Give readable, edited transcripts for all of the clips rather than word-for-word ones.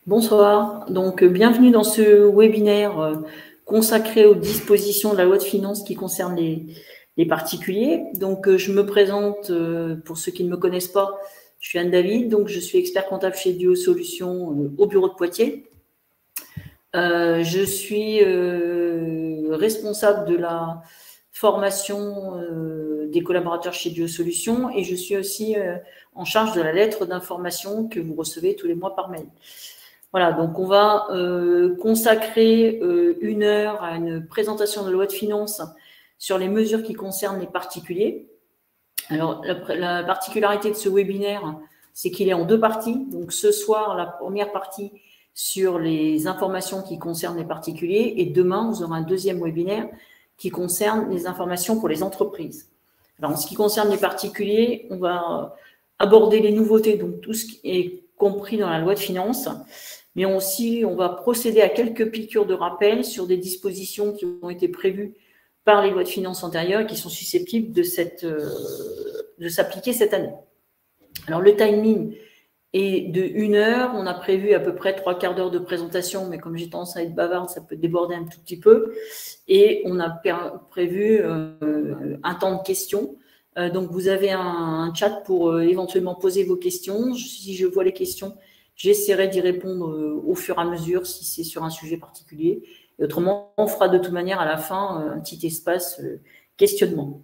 Bonsoir, donc bienvenue dans ce webinaire consacré aux dispositions de la loi de finances qui concernent les particuliers. Donc je me présente, pour ceux qui ne me connaissent pas, je suis Anne David, donc je suis expert comptable chez Duo Solutions au bureau de Poitiers. Je suis responsable de la formation des collaborateurs chez Duo Solutions et je suis aussi en charge de la lettre d'information que vous recevez tous les mois par mail. Voilà, donc on va consacrer 1 heure à une présentation de la loi de finances sur les mesures qui concernent les particuliers. Alors, la particularité de ce webinaire, c'est qu'il est en 2 parties. Donc, ce soir, la première partie sur les informations qui concernent les particuliers et demain, vous aurez un deuxième webinaire qui concerne les informations pour les entreprises. Alors, en ce qui concerne les particuliers, on va aborder les nouveautés, donc tout ce qui est compris dans la loi de finances, mais aussi, on va procéder à quelques piqûres de rappel sur des dispositions qui ont été prévues par les lois de finances antérieures et qui sont susceptibles de s'appliquer cette année. Alors, le timing est de 1 heure. On a prévu à peu près 3/4 d'heure de présentation, mais comme j'ai tendance à être bavarde, ça peut déborder un tout petit peu. Et on a prévu un temps de questions. Donc, vous avez un chat pour éventuellement poser vos questions. Si je vois les questions, j'essaierai d'y répondre au fur et à mesure si c'est sur un sujet particulier. Et autrement, on fera de toute manière à la fin un petit espace questionnement.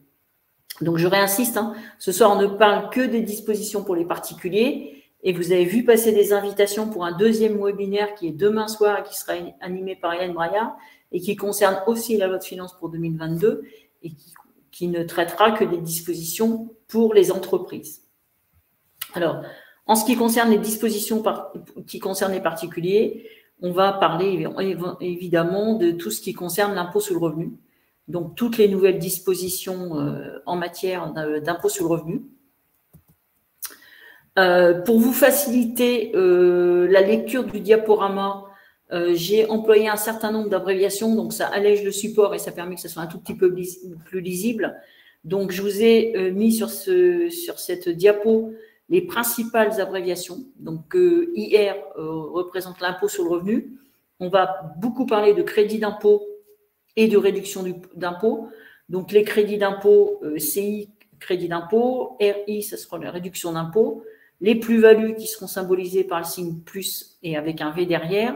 Donc, je réinsiste, ce soir, on ne parle que des dispositions pour les particuliers. Et vous avez vu passer des invitations pour un deuxième webinaire qui est demain soir et qui sera animé par Hélène Braillard et qui concerne aussi la loi de finances pour 2022 et qui ne traitera que des dispositions pour les entreprises. Alors, en ce qui concerne les dispositions qui concernent les particuliers, on va parler évidemment de tout ce qui concerne l'impôt sur le revenu. Donc, toutes les nouvelles dispositions en matière d'impôt sur le revenu. Pour vous faciliter la lecture du diaporama, j'ai employé un certain nombre d'abréviations, donc ça allège le support et ça permet que ce soit un tout petit peu plus lisible. Donc, je vous ai mis sur cette diapo les principales abréviations. Donc, IR représente l'impôt sur le revenu. On va beaucoup parler de crédit d'impôt et de réduction d'impôt. Donc, les crédits d'impôt, CI, crédit d'impôt, RI, ça sera la réduction d'impôt. Les plus-values qui seront symbolisées par le signe plus et avec un V derrière.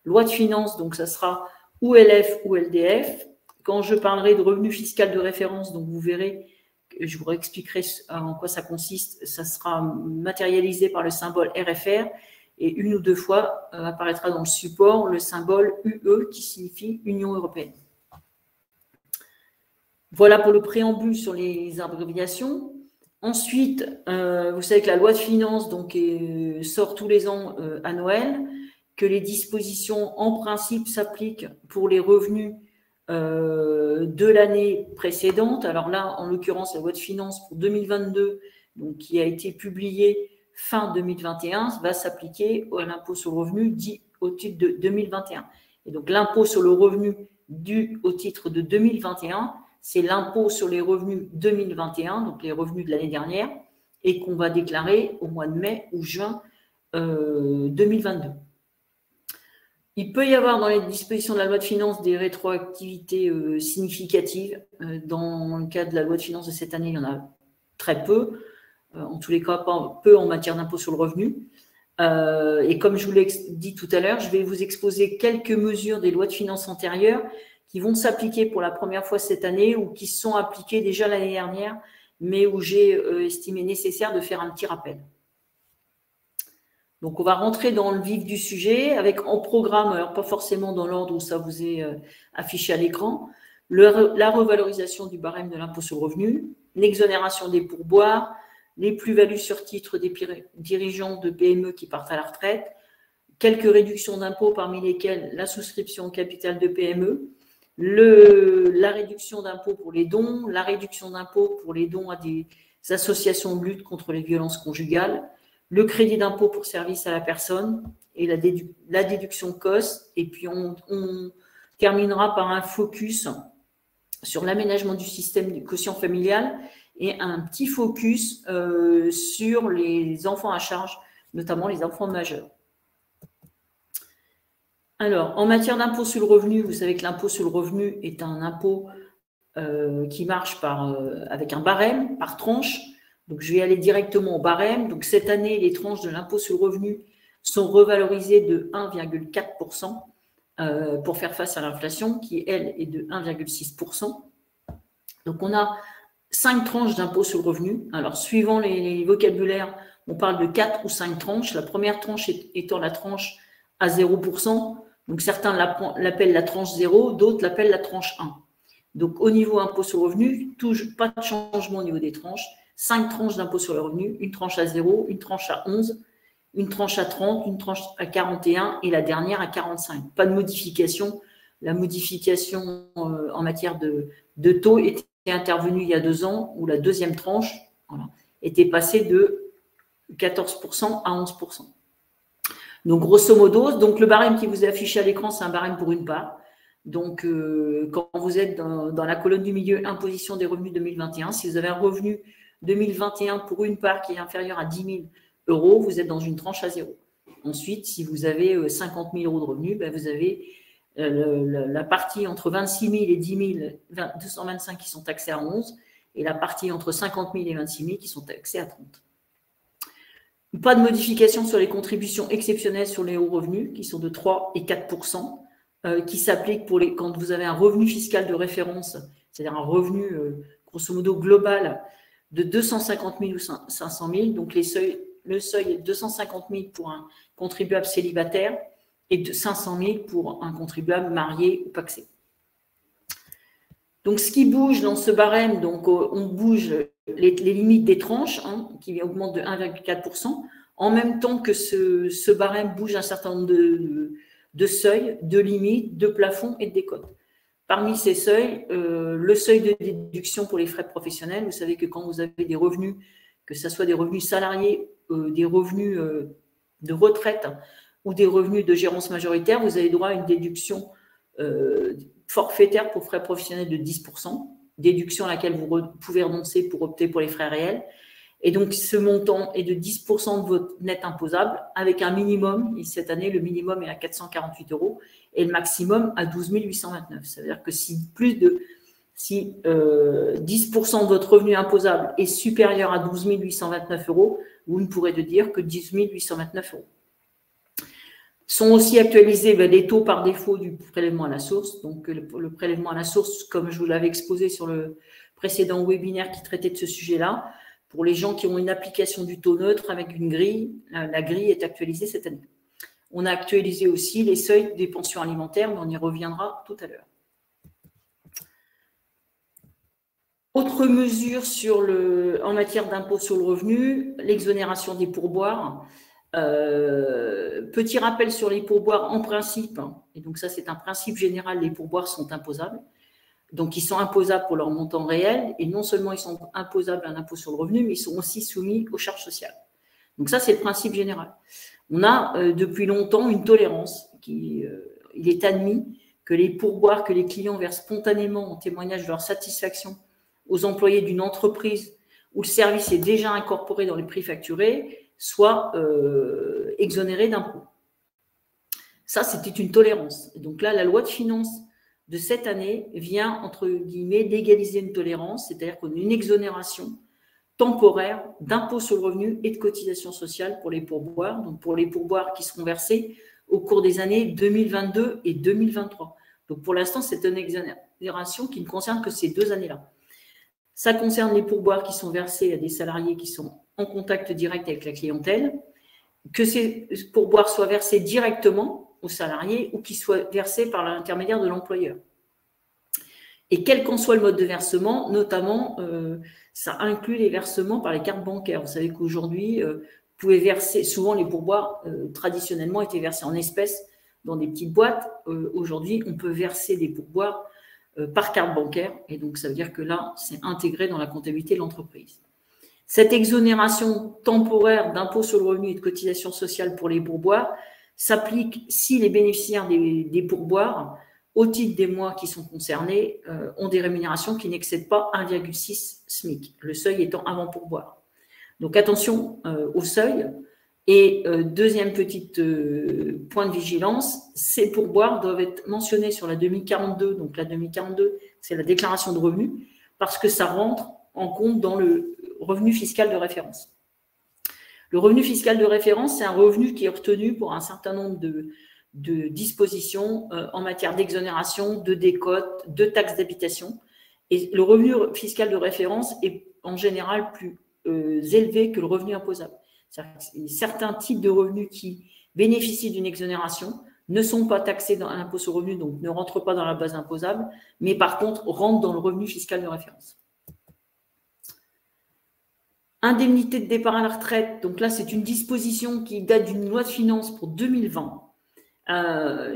Loi de finances, donc ça sera ou LF ou LDF. Quand je parlerai de revenu fiscal de référence, donc vous verrez, je vous réexpliquerai en quoi ça consiste, ça sera matérialisé par le symbole RFR et 1 ou 2 fois apparaîtra dans le support le symbole UE qui signifie Union européenne. Voilà pour le préambule sur les abréviations. Ensuite, vous savez que la loi de finances donc, sort tous les ans à Noël, que les dispositions en principe s'appliquent pour les revenus de l'année précédente. Alors là, en l'occurrence, la loi de finances pour 2022, donc, qui a été publiée fin 2021, va s'appliquer à l'impôt sur le revenu dit au titre de 2021. Et donc, l'impôt sur le revenu dû au titre de 2021, c'est l'impôt sur les revenus 2021, donc les revenus de l'année dernière, et qu'on va déclarer au mois de mai ou juin 2022. Il peut y avoir dans les dispositions de la loi de finances des rétroactivités significatives. Dans le cas de la loi de finances de cette année, il y en a très peu. En tous les cas, pas peu en matière d'impôt sur le revenu. Et comme je vous l'ai dit tout à l'heure, je vais vous exposer quelques mesures des lois de finances antérieures qui vont s'appliquer pour la première fois cette année ou qui sont appliquées déjà l'année dernière, mais où j'ai estimé nécessaire de faire un petit rappel. Donc, on va rentrer dans le vif du sujet avec en programme, alors pas forcément dans l'ordre où ça vous est affiché à l'écran, la revalorisation du barème de l'impôt sur le revenu, l'exonération des pourboires, les plus-values sur titre des dirigeants de PME qui partent à la retraite, quelques réductions d'impôts parmi lesquelles la souscription au capital de PME, la réduction d'impôts pour les dons, la réduction d'impôts pour les dons à des associations de lutte contre les violences conjugales, le crédit d'impôt pour service à la personne et la déduction COS. Et puis, on terminera par un focus sur l'aménagement du système du quotient familial et un petit focus sur les enfants à charge, notamment les enfants majeurs. Alors, en matière d'impôt sur le revenu, vous savez que l'impôt sur le revenu est un impôt qui marche avec un barème par tranche. Donc, je vais aller directement au barème. Donc, cette année, les tranches de l'impôt sur le revenu sont revalorisées de 1,4% pour faire face à l'inflation qui, elle, est de 1,6%. Donc, on a 5 tranches d'impôt sur le revenu. Alors, suivant les vocabulaires, on parle de 4 ou 5 tranches. La première tranche étant la tranche à 0%. Donc, certains l'appellent la tranche 0, d'autres l'appellent la tranche 1. Donc, au niveau impôt sur le revenu, pas de changement au niveau des tranches. 5 tranches d'impôt sur le revenu, une tranche à 0, une tranche à 11, une tranche à 30, une tranche à 41 et la dernière à 45. Pas de modification. La modification en matière de taux était intervenue il y a 2 ans, où la deuxième tranche était passée de 14% à 11%. Donc, grosso modo, donc le barème qui vous est affiché à l'écran, c'est un barème pour une part. Donc, quand vous êtes dans la colonne du milieu, imposition des revenus 2021, si vous avez un revenu 2021 pour une part qui est inférieure à 10 000 euros, vous êtes dans une tranche à 0. Ensuite, si vous avez 50 000 euros de revenus, ben vous avez la partie entre 26 000 et 10 225 qui sont taxés à 11, et la partie entre 50 000 et 26 000 qui sont taxés à 30. Pas de modification sur les contributions exceptionnelles sur les hauts revenus, qui sont de 3 et 4%, qui s'appliquent quand vous avez un revenu fiscal de référence, c'est-à-dire un revenu, grosso modo, global de 250 000 ou 500 000. Donc, le seuil est de 250 000 pour un contribuable célibataire et de 500 000 pour un contribuable marié ou pacsé. Donc, ce qui bouge dans ce barème, donc on bouge les limites des tranches qui augmentent de 1,4%, en même temps que ce barème bouge un certain nombre de seuils, de limites, de plafonds et de décotes. Parmi ces seuils, le seuil de déduction pour les frais professionnels, vous savez que quand vous avez des revenus, que ce soit des revenus salariés, des revenus de retraite ou des revenus de gérance majoritaire, vous avez droit à une déduction forfaitaire pour frais professionnels de 10%, déduction à laquelle vous pouvez renoncer pour opter pour les frais réels. Et donc, ce montant est de 10% de votre net imposable avec un minimum. Et cette année, le minimum est à 448 € et le maximum à 12 829. Ça veut dire que si 10% de votre revenu imposable est supérieur à 12 829 €, vous ne pourrez dire que 10 829 €. Sont aussi actualisés les taux par défaut du prélèvement à la source. Donc, le prélèvement à la source, comme je vous l'avais exposé sur le précédent webinaire qui traitait de ce sujet-là, pour les gens qui ont une application du taux neutre avec une grille, la grille est actualisée cette année. On a actualisé aussi les seuils des pensions alimentaires, mais on y reviendra tout à l'heure. Autre mesure en matière d'impôt sur le revenu, l'exonération des pourboires. Petit rappel sur les pourboires en principe, et donc ça c'est un principe général, les pourboires sont imposables. Donc, ils sont imposables pour leur montant réel, et non seulement ils sont imposables à un impôt sur le revenu, mais ils sont aussi soumis aux charges sociales. Donc, ça, c'est le principe général. On a depuis longtemps une tolérance. Il est admis que les pourboires que les clients versent spontanément en témoignage de leur satisfaction aux employés d'une entreprise où le service est déjà incorporé dans les prix facturés soient exonérés d'impôts. Ça, c'était une tolérance. Et donc là, la loi de finances de cette année vient, entre guillemets, légaliser une tolérance, c'est-à-dire qu'on a une exonération temporaire d'impôt sur le revenu et de cotisation sociale pour les pourboires, donc pour les pourboires qui seront versés au cours des années 2022 et 2023. Donc pour l'instant, c'est une exonération qui ne concerne que ces 2 années-là. Ça concerne les pourboires qui sont versés à des salariés qui sont en contact direct avec la clientèle, que ces pourboires soient versés directement aux salariés ou qu'ils soient versés par l'intermédiaire de l'employeur. Et quel qu'en soit le mode de versement, notamment, ça inclut les versements par les cartes bancaires. Vous savez qu'aujourd'hui, vous pouvez verser, souvent les pourboires traditionnellement étaient versés en espèces dans des petites boîtes. Aujourd'hui, on peut verser des pourboires par carte bancaire. Et donc, ça veut dire que là, c'est intégré dans la comptabilité de l'entreprise. Cette exonération temporaire d'impôt sur le revenu et de cotisation sociale pour les pourboires s'applique si les bénéficiaires des pourboires, au titre des mois qui sont concernés, ont des rémunérations qui n'excèdent pas 1,6 SMIC, le seuil étant avant pourboire. Donc attention au seuil. Et deuxième petit point de vigilance, ces pourboires doivent être mentionnés sur la 2042. Donc la 2042, c'est la déclaration de revenus, parce que ça rentre en compte dans le revenu fiscal de référence. Le revenu fiscal de référence, c'est un revenu qui est obtenu pour un certain nombre de dispositions en matière d'exonération, de décote, de taxes d'habitation. Et le revenu fiscal de référence est en général plus élevé que le revenu imposable. Certains types de revenus qui bénéficient d'une exonération ne sont pas taxés dans l'impôt sur le revenu, donc ne rentrent pas dans la base imposable, mais par contre rentrent dans le revenu fiscal de référence. Indemnité de départ à la retraite, donc là c'est une disposition qui date d'une loi de finances pour 2020.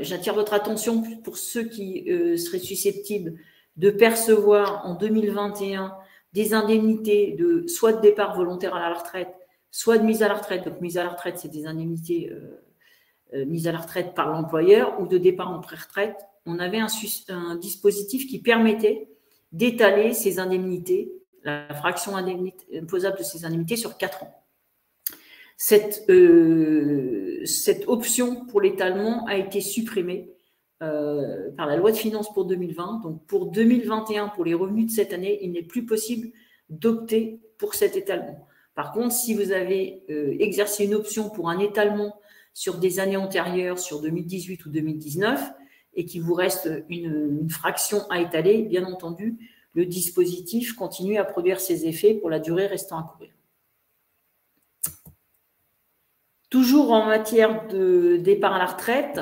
J'attire votre attention pour ceux qui seraient susceptibles de percevoir en 2021 des indemnités de soit de départ volontaire à la retraite, soit de mise à la retraite. Donc mise à la retraite, c'est des indemnités mises à la retraite par l'employeur, ou de départ en pré-retraite. On avait un dispositif qui permettait d'étaler ces indemnités, la fraction imposable de ces indemnités sur 4 ans. Cette option pour l'étalement a été supprimée par la loi de finances pour 2020. Donc, pour 2021, pour les revenus de cette année, il n'est plus possible d'opter pour cet étalement. Par contre, si vous avez exercé une option pour un étalement sur des années antérieures, sur 2018 ou 2019, et qu'il vous reste une fraction à étaler, bien entendu, le dispositif continue à produire ses effets pour la durée restant à courir. Toujours en matière de départ à la retraite,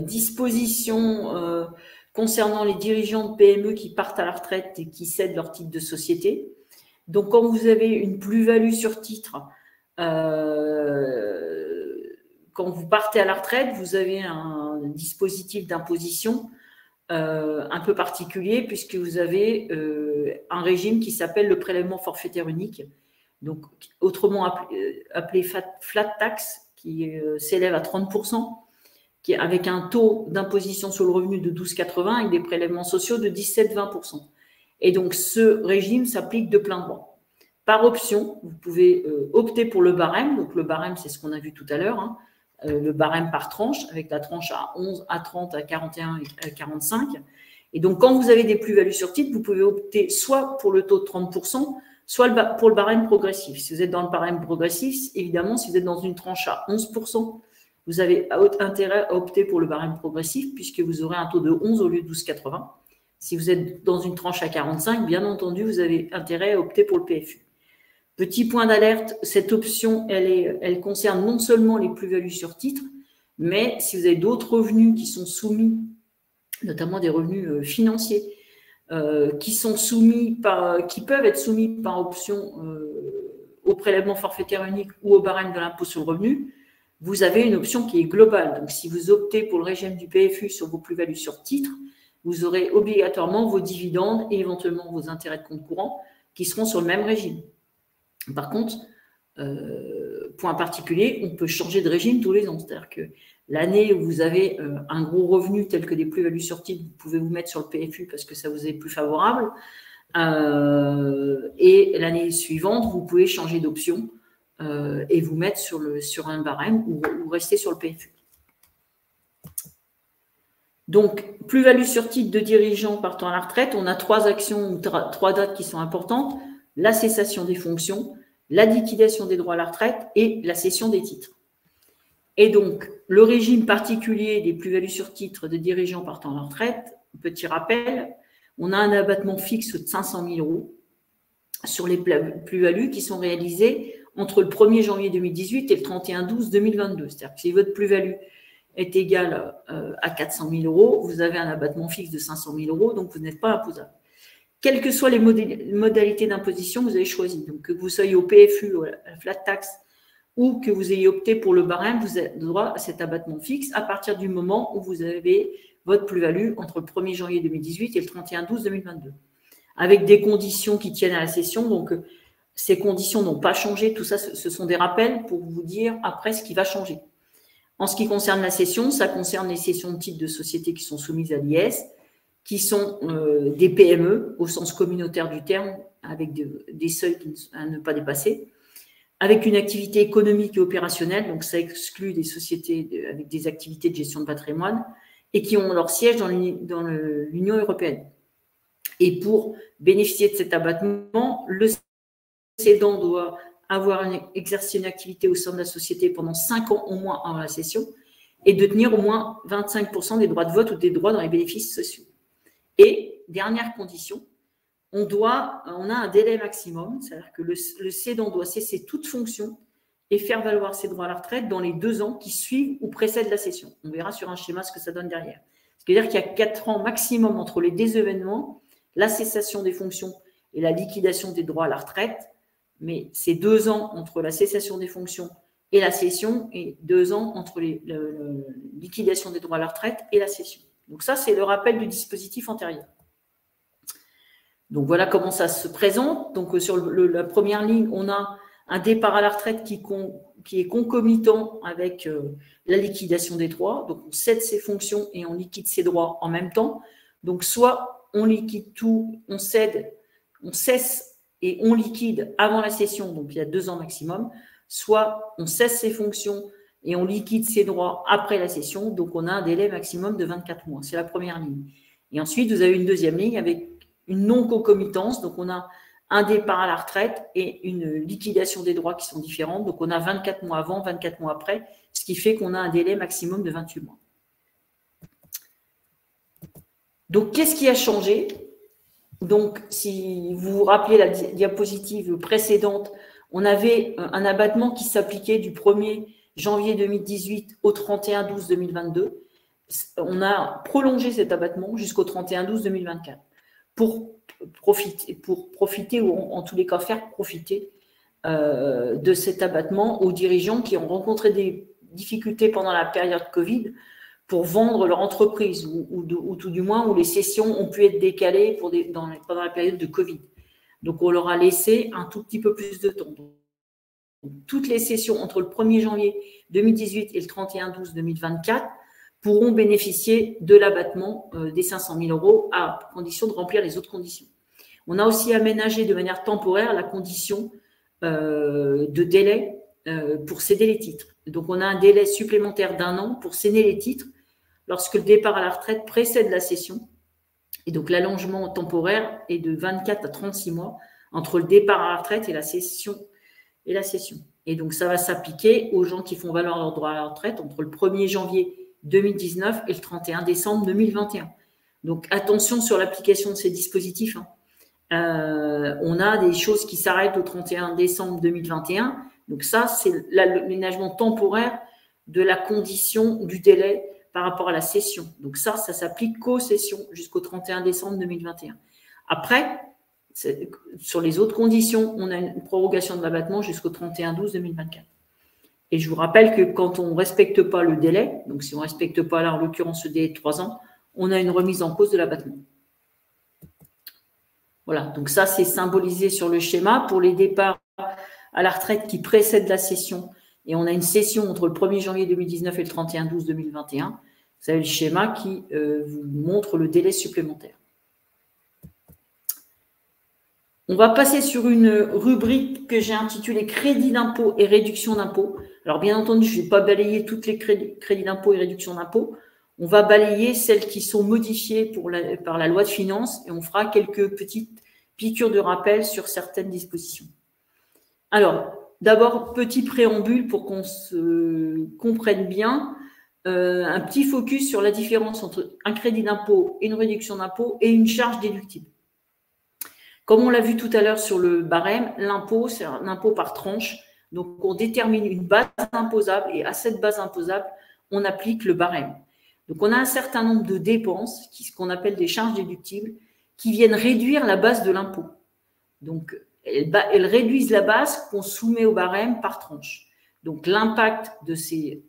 dispositions concernant les dirigeants de PME qui partent à la retraite et qui cèdent leur titre de société. Donc, quand vous avez une plus-value sur titre, quand vous partez à la retraite, vous avez un dispositif d'imposition un peu particulier, puisque vous avez un régime qui s'appelle le prélèvement forfaitaire unique, donc autrement appelé flat tax, qui s'élève à 30%, avec un taux d'imposition sur le revenu de 12,80 avec des prélèvements sociaux de 17,20%. Et donc, ce régime s'applique de plein droit. Par option, vous pouvez opter pour le barème. Donc, le barème, c'est ce qu'on a vu tout à l'heure, hein, le barème par tranche, avec la tranche à 11, à 30, à 41 et à 45. Et donc, quand vous avez des plus-values sur titre, vous pouvez opter soit pour le taux de 30%, soit pour le barème progressif. Si vous êtes dans le barème progressif, évidemment, si vous êtes dans une tranche à 11%, vous avez intérêt à opter pour le barème progressif, puisque vous aurez un taux de 11 au lieu de 12,80. Si vous êtes dans une tranche à 45, bien entendu, vous avez intérêt à opter pour le PFU. Petit point d'alerte, cette option, elle concerne non seulement les plus-values sur titre, mais si vous avez d'autres revenus qui sont soumis, notamment des revenus financiers, qui peuvent être soumis par option au prélèvement forfaitaire unique ou au barème de l'impôt sur le revenu, vous avez une option qui est globale. Donc, si vous optez pour le régime du PFU sur vos plus-values sur titre, vous aurez obligatoirement vos dividendes et éventuellement vos intérêts de compte courant qui seront sur le même régime. Par contre, point particulier, on peut changer de régime tous les ans. C'est-à-dire que l'année où vous avez un gros revenu tel que des plus-values sur titre, vous pouvez vous mettre sur le PFU parce que ça vous est plus favorable. Et l'année suivante, vous pouvez changer d'option et vous mettre sur un barème ou rester sur le PFU. Donc, plus-value sur titre de dirigeants partant à la retraite, on a 3 actions, 3 dates qui sont importantes: la cessation des fonctions, la liquidation des droits à la retraite et la cession des titres. Et donc, le régime particulier des plus-values sur titre de dirigeants partant à la retraite, petit rappel, on a un abattement fixe de 500 000 € sur les plus-values qui sont réalisées entre le 1er janvier 2018 et le 31/12/2022. C'est-à-dire que si votre plus-value est égale à 400 000 €, vous avez un abattement fixe de 500 000 €, donc vous n'êtes pas imposable. Quelles que soient les modalités d'imposition que vous avez choisies, donc que vous soyez au PFU, à la flat tax, ou que vous ayez opté pour le barème, vous avez droit à cet abattement fixe à partir du moment où vous avez votre plus-value entre le 1er janvier 2018 et le 31/12/2022, avec des conditions qui tiennent à la cession. Donc, ces conditions n'ont pas changé. Tout ça, ce sont des rappels pour vous dire après ce qui va changer. En ce qui concerne la cession, ça concerne les cessions de titres de sociétés qui sont soumises à l'IS, qui sont des PME au sens communautaire du terme, avec des seuils à ne pas dépasser. avec une activité économique et opérationnelle, donc ça exclut des sociétés avec des activités de gestion de patrimoine, et qui ont leur siège dans l'Union européenne. Et pour bénéficier de cet abattement, le cédant doit avoir exercé une activité au sein de la société pendant 5 ans au moins avant la cession et de tenir au moins 25% des droits de vote ou des droits dans les bénéfices sociaux. Et, dernière condition, on a un délai maximum, c'est-à-dire que le cédant doit cesser toute fonction et faire valoir ses droits à la retraite dans les 2 ans qui suivent ou précèdent la cession. On verra sur un schéma ce que ça donne derrière. C'est-à-dire qu'il y a 4 ans maximum entre les deux événements, la cessation des fonctions et la liquidation des droits à la retraite, mais c'est 2 ans entre la cessation des fonctions et la cession et 2 ans entre la liquidation des droits à la retraite et la cession. Donc ça, c'est le rappel du dispositif antérieur. Donc voilà comment ça se présente. Donc sur la première ligne, on a un départ à la retraite qui est concomitant avec la liquidation des droits. Donc on cède ses fonctions et on liquide ses droits en même temps. Donc soit on liquide tout, on cède, on cesse et on liquide avant la cession, donc il y a 2 ans maximum, soit on cesse ses fonctions et on liquide ses droits après la cession, donc on a un délai maximum de 24 mois. C'est la première ligne. Et ensuite, vous avez une deuxième ligne avec une non-concomitance, donc on a un départ à la retraite et une liquidation des droits qui sont différentes, donc on a 24 mois avant, 24 mois après, ce qui fait qu'on a un délai maximum de 28 mois. Donc, qu'est-ce qui a changé? Donc, si vous vous rappelez la diapositive précédente, on avait un abattement qui s'appliquait du 1er janvier 2018 au 31/12/2022. On a prolongé cet abattement jusqu'au 31/12/2024 pour profiter ou en tous les cas faire profiter de cet abattement aux dirigeants qui ont rencontré des difficultés pendant la période Covid pour vendre leur entreprise ou tout du moins où les cessions ont pu être décalées pendant la période de Covid. Donc, on leur a laissé un tout petit peu plus de temps. Donc, toutes les cessions entre le 1er janvier 2018 et le 31/12/2024 pourront bénéficier de l'abattement des 500 000 € à condition de remplir les autres conditions. On a aussi aménagé de manière temporaire la condition de délai pour céder les titres. Donc, on a un délai supplémentaire d'1 an pour céder les titres lorsque le départ à la retraite précède la cession. Et donc, l'allongement temporaire est de 24 à 36 mois entre le départ à la retraite et la cession. Et donc, ça va s'appliquer aux gens qui font valoir leurs droits à la retraite entre le 1er janvier 2019 et le 31 décembre 2021. Donc, attention sur l'application de ces dispositifs. On a des choses qui s'arrêtent au 31 décembre 2021. Donc, ça, c'est l'aménagement temporaire de la condition du délai par rapport à la cession. Donc ça s'applique qu'aux cessions jusqu'au 31 décembre 2021. Après, sur les autres conditions, on a une prorogation de l'abattement jusqu'au 31/12/2024. Et je vous rappelle que quand on ne respecte pas le délai, donc si on ne respecte pas là, en l'occurrence, ce délai de 3 ans, on a une remise en cause de l'abattement. Voilà, donc ça, c'est symbolisé sur le schéma pour les départs à la retraite qui précèdent la cession. Et on a une cession entre le 1er janvier 2019 et le 31/12/2021. Vous avez le schéma qui vous montre le délai supplémentaire. On va passer sur une rubrique que j'ai intitulée crédit d'impôt et réduction d'impôt. Alors, bien entendu, je ne vais pas balayer toutes les crédits d'impôt et réduction d'impôt. On va balayer celles qui sont modifiées par la loi de finances et on fera quelques petites piqûres de rappel sur certaines dispositions. Alors, d'abord, petit préambule pour qu'on se comprenne bien. Un petit focus sur la différence entre un crédit d'impôt, une réduction d'impôt et une charge déductible. Comme on l'a vu tout à l'heure sur le barème, l'impôt, c'est un impôt par tranche. Donc, on détermine une base imposable et à cette base imposable, on applique le barème. Donc, on a un certain nombre de dépenses, ce qu'on appelle des charges déductibles, qui viennent réduire la base de l'impôt. Donc, elles réduisent la base qu'on soumet au barème par tranche. Donc, l'impact de ces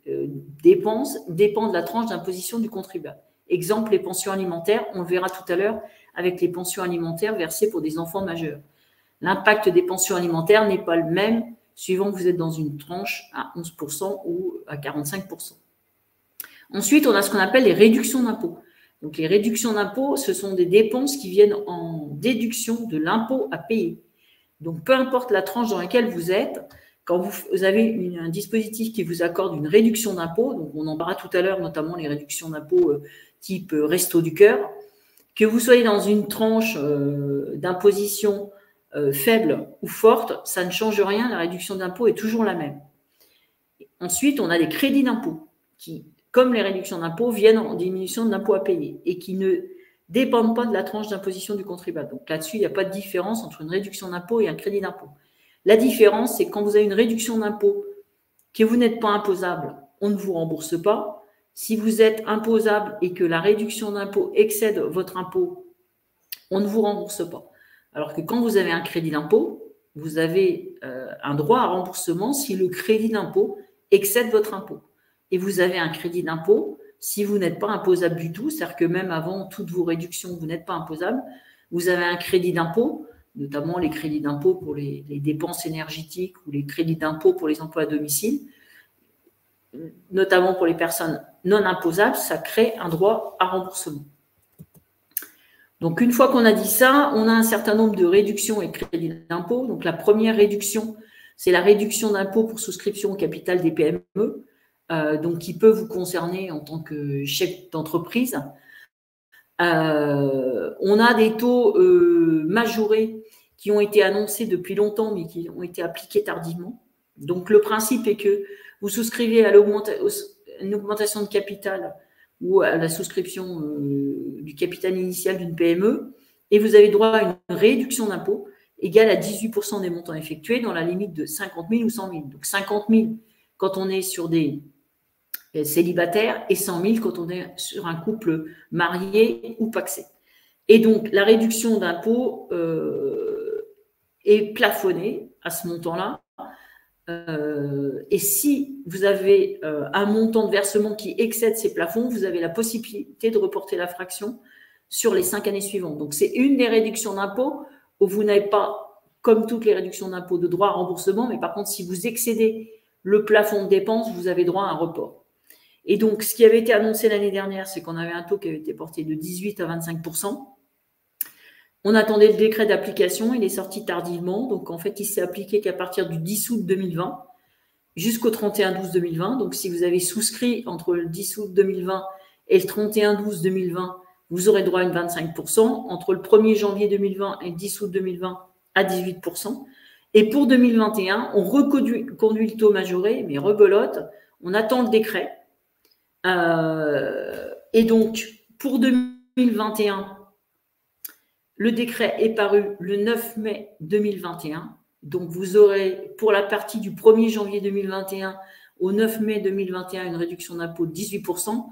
dépenses dépend de la tranche d'imposition du contribuable. Exemple, les pensions alimentaires, on le verra tout à l'heure avec les pensions alimentaires versées pour des enfants majeurs. L'impact des pensions alimentaires n'est pas le même suivant que vous êtes dans une tranche à 11% ou à 45%. Ensuite, on a ce qu'on appelle les réductions d'impôt. Donc, les réductions d'impôt, ce sont des dépenses qui viennent en déduction de l'impôt à payer. Donc, peu importe la tranche dans laquelle vous êtes, quand vous avez un dispositif qui vous accorde une réduction d'impôt, donc on en parlera tout à l'heure, notamment les réductions d'impôt type Resto du Cœur, que vous soyez dans une tranche d'imposition faible ou forte, ça ne change rien, la réduction d'impôt est toujours la même. Ensuite, on a les crédits d'impôt qui, comme les réductions d'impôt, viennent en diminution de l'impôt à payer et qui ne dépendent pas de la tranche d'imposition du contribuable. Donc là-dessus, il n'y a pas de différence entre une réduction d'impôt et un crédit d'impôt. La différence, c'est quand vous avez une réduction d'impôt que vous n'êtes pas imposable, on ne vous rembourse pas. Si vous êtes imposable et que la réduction d'impôt excède votre impôt, on ne vous rembourse pas. Alors que quand vous avez un crédit d'impôt, vous avez un droit à remboursement si le crédit d'impôt excède votre impôt. Et vous avez un crédit d'impôt si vous n'êtes pas imposable du tout, c'est-à-dire que même avant toutes vos réductions, vous n'êtes pas imposable, vous avez un crédit d'impôt, notamment les crédits d'impôt pour les dépenses énergétiques ou les crédits d'impôt pour les emplois à domicile, notamment pour les personnes non imposables, ça crée un droit à remboursement. Donc, une fois qu'on a dit ça, on a un certain nombre de réductions et crédits d'impôt. Donc, la première réduction, c'est la réduction d'impôt pour souscription au capital des PME, donc qui peut vous concerner en tant que chef d'entreprise. On a des taux majorés qui ont été annoncés depuis longtemps, mais qui ont été appliqués tardivement. Donc, le principe est que vous souscrivez à une augmentation de capital ou à la souscription du capital initial d'une PME et vous avez droit à une réduction d'impôt égale à 18% des montants effectués dans la limite de 50 000 ou 100 000. Donc, 50 000 quand on est sur des célibataires et 100 000 quand on est sur un couple marié ou pacsé. Et donc, la réduction d'impôt est plafonnée à ce montant-là. Et si vous avez un montant de versement qui excède ces plafonds, vous avez la possibilité de reporter la fraction sur les 5 années suivantes. Donc, c'est une des réductions d'impôt où vous n'avez pas, comme toutes les réductions d'impôt, de droit à remboursement, mais par contre, si vous excédez le plafond de dépenses, vous avez droit à un report. Et donc, ce qui avait été annoncé l'année dernière, c'est qu'on avait un taux qui avait été porté de 18 à 25%. On attendait le décret d'application, il est sorti tardivement. Donc, en fait, il s'est appliqué qu'à partir du 10 août 2020 jusqu'au 31/12/2020. Donc, si vous avez souscrit entre le 10 août 2020 et le 31/12/2020, vous aurez droit à une 25%. Entre le 1er janvier 2020 et le 10 août 2020, à 18%. Et pour 2021, on reconduit le taux majoré, mais rebelote. On attend le décret. Et donc, pour 2021, le décret est paru le 9 mai 2021. Donc, vous aurez, pour la partie du 1er janvier 2021 au 9 mai 2021, une réduction d'impôt de 18%.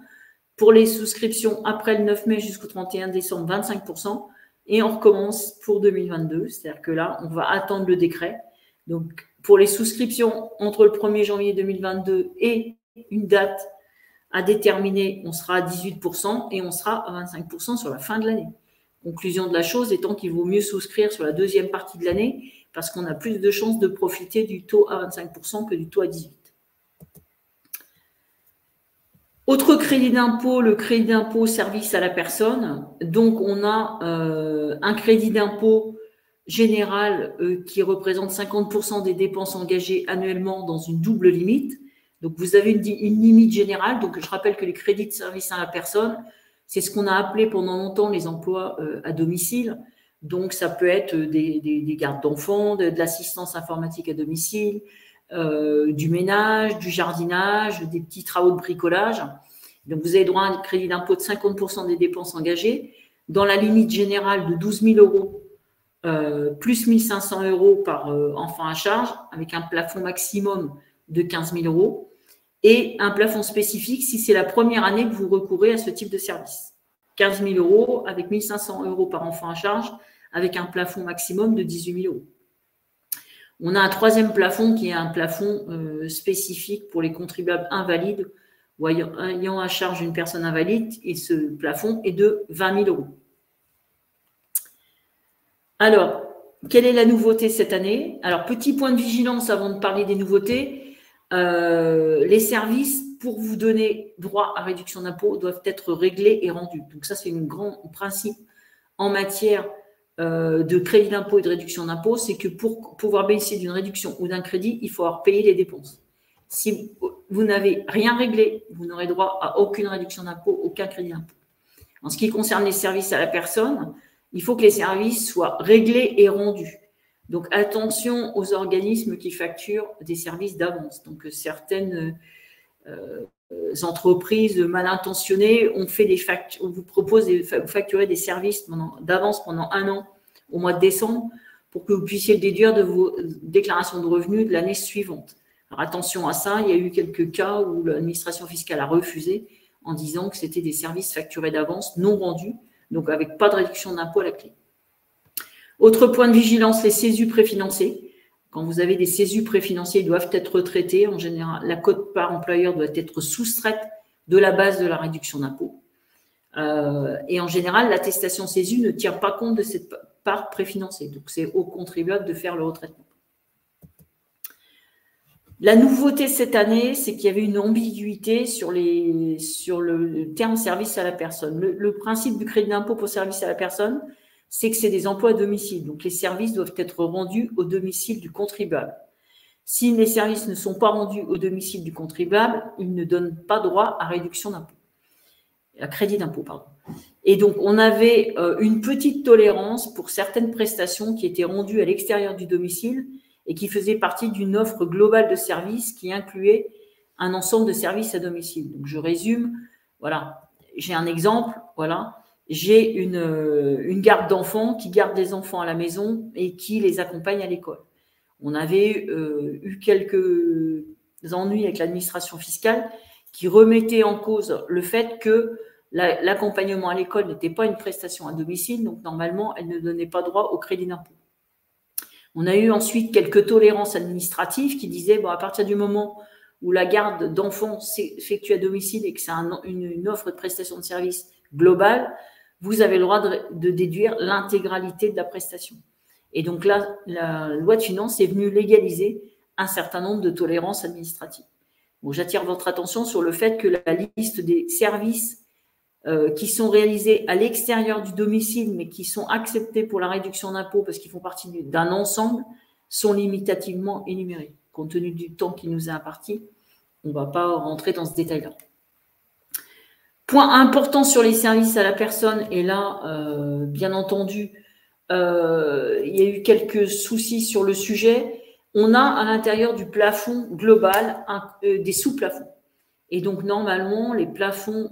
Pour les souscriptions après le 9 mai jusqu'au 31 décembre, 25%. Et on recommence pour 2022. C'est-à-dire que là, on va attendre le décret. Donc, pour les souscriptions entre le 1er janvier 2022 et une date à déterminer, on sera à 18% et on sera à 25% sur la fin de l'année. Conclusion de la chose étant qu'il vaut mieux souscrire sur la deuxième partie de l'année parce qu'on a plus de chances de profiter du taux à 25% que du taux à 18%. Autre crédit d'impôt, le crédit d'impôt service à la personne. Donc, on a un crédit d'impôt général qui représente 50% des dépenses engagées annuellement dans une double limite. Donc, vous avez une limite générale. Donc, je rappelle que les crédits de service à la personne, c'est ce qu'on a appelé pendant longtemps les emplois à domicile. Donc, ça peut être des gardes d'enfants, de l'assistance informatique à domicile, du ménage, du jardinage, des petits travaux de bricolage. Donc, vous avez droit à un crédit d'impôt de 50% des dépenses engagées dans la limite générale de 12 000 euros plus 1 500 euros par enfant à charge avec un plafond maximum de 15 000 euros et un plafond spécifique si c'est la première année que vous recourez à ce type de service. 15 000 euros avec 1 500 euros par enfant à charge avec un plafond maximum de 18 000 euros. On a un troisième plafond qui est un plafond spécifique pour les contribuables invalides ou ayant à charge une personne invalide et ce plafond est de 20 000 euros. Alors, quelle est la nouveauté cette année? Alors, petit point de vigilance avant de parler des nouveautés. Les services, pour vous donner droit à réduction d'impôt, doivent être réglés et rendus. Donc, ça, c'est un grand principe en matière de crédit d'impôt et de réduction d'impôt, c'est que pour pouvoir bénéficier d'une réduction ou d'un crédit, il faut avoir payé les dépenses. Si vous n'avez rien réglé, vous n'aurez droit à aucune réduction d'impôt, aucun crédit d'impôt. En ce qui concerne les services à la personne, il faut que les services soient réglés et rendus. Donc, attention aux organismes qui facturent des services d'avance. Donc, certaines entreprises mal intentionnées ont fait des factures, vous proposent de facturer des services d'avance pendant 1 an au mois de décembre pour que vous puissiez le déduire de vos déclarations de revenus de l'année suivante. Alors, attention à ça, il y a eu quelques cas où l'administration fiscale a refusé en disant que c'était des services facturés d'avance non rendus, donc avec pas de réduction d'impôt à la clé. Autre point de vigilance, les CESU préfinancés. Quand vous avez des CESU préfinancés, ils doivent être retraités. En général, la quote-part employeur doit être soustraite de la base de la réduction d'impôt. Et en général, l'attestation CESU ne tient pas compte de cette part préfinancée. Donc, c'est au contribuable de faire le retraitement. La nouveauté cette année, c'est qu'il y avait une ambiguïté sur le terme service à la personne. Le principe du crédit d'impôt pour service à la personne, c'est que c'est des emplois à domicile. Donc, les services doivent être rendus au domicile du contribuable. Si les services ne sont pas rendus au domicile du contribuable, ils ne donnent pas droit à réduction d'impôt, à crédit d'impôt, pardon. Et donc, on avait une petite tolérance pour certaines prestations qui étaient rendues à l'extérieur du domicile et qui faisaient partie d'une offre globale de services qui incluait un ensemble de services à domicile. Donc, je résume. Voilà, j'ai un exemple. Voilà. J'ai une garde d'enfants qui garde des enfants à la maison et qui les accompagne à l'école. On avait eu quelques ennuis avec l'administration fiscale qui remettaient en cause le fait que l'accompagnement à l'école n'était pas une prestation à domicile, donc normalement, elle ne donnait pas droit au crédit d'impôt. On a eu ensuite quelques tolérances administratives qui disaient, bon, à partir du moment où la garde d'enfants s'effectue à domicile et que c'est une offre de prestation de service globale, vous avez le droit de déduire l'intégralité de la prestation. Et donc là, la loi de finances est venue légaliser un certain nombre de tolérances administratives. Bon, j'attire votre attention sur le fait que la liste des services qui sont réalisés à l'extérieur du domicile, mais qui sont acceptés pour la réduction d'impôt parce qu'ils font partie d'un ensemble, sont limitativement énumérés. Compte tenu du temps qui nous est imparti, on ne va pas rentrer dans ce détail-là. Point important sur les services à la personne, et là, bien entendu, il y a eu quelques soucis sur le sujet. On a à l'intérieur du plafond global des sous-plafonds. Et donc, normalement, les plafonds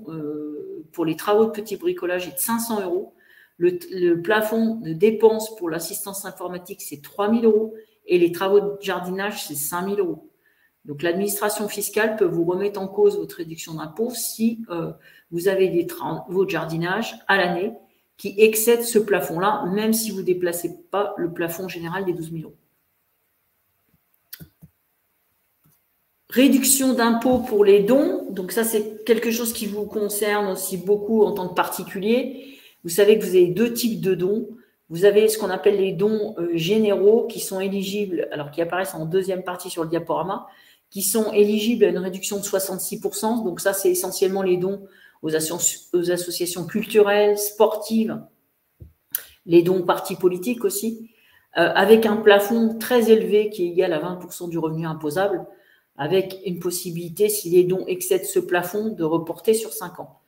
pour les travaux de petit bricolage est de 500 €. Le plafond de dépenses pour l'assistance informatique, c'est 3 000 €. Et les travaux de jardinage, c'est 5 000 €. Donc, l'administration fiscale peut vous remettre en cause votre réduction d'impôt si vous avez des travaux de jardinage à l'année qui excèdent ce plafond-là, même si vous ne déplacez pas le plafond général des 12 000 €. Réduction d'impôt pour les dons. Donc, ça, c'est quelque chose qui vous concerne aussi beaucoup en tant que particulier. Vous savez que vous avez 2 types de dons. Vous avez ce qu'on appelle les dons généraux qui sont éligibles, alors qui apparaissent en deuxième partie sur le diaporama, qui sont éligibles à une réduction de 66%. Donc ça, c'est essentiellement les dons aux associations culturelles, sportives, les dons aux partis politiques aussi, avec un plafond très élevé qui est égal à 20% du revenu imposable, avec une possibilité, si les dons excèdent ce plafond, de reporter sur 5 ans.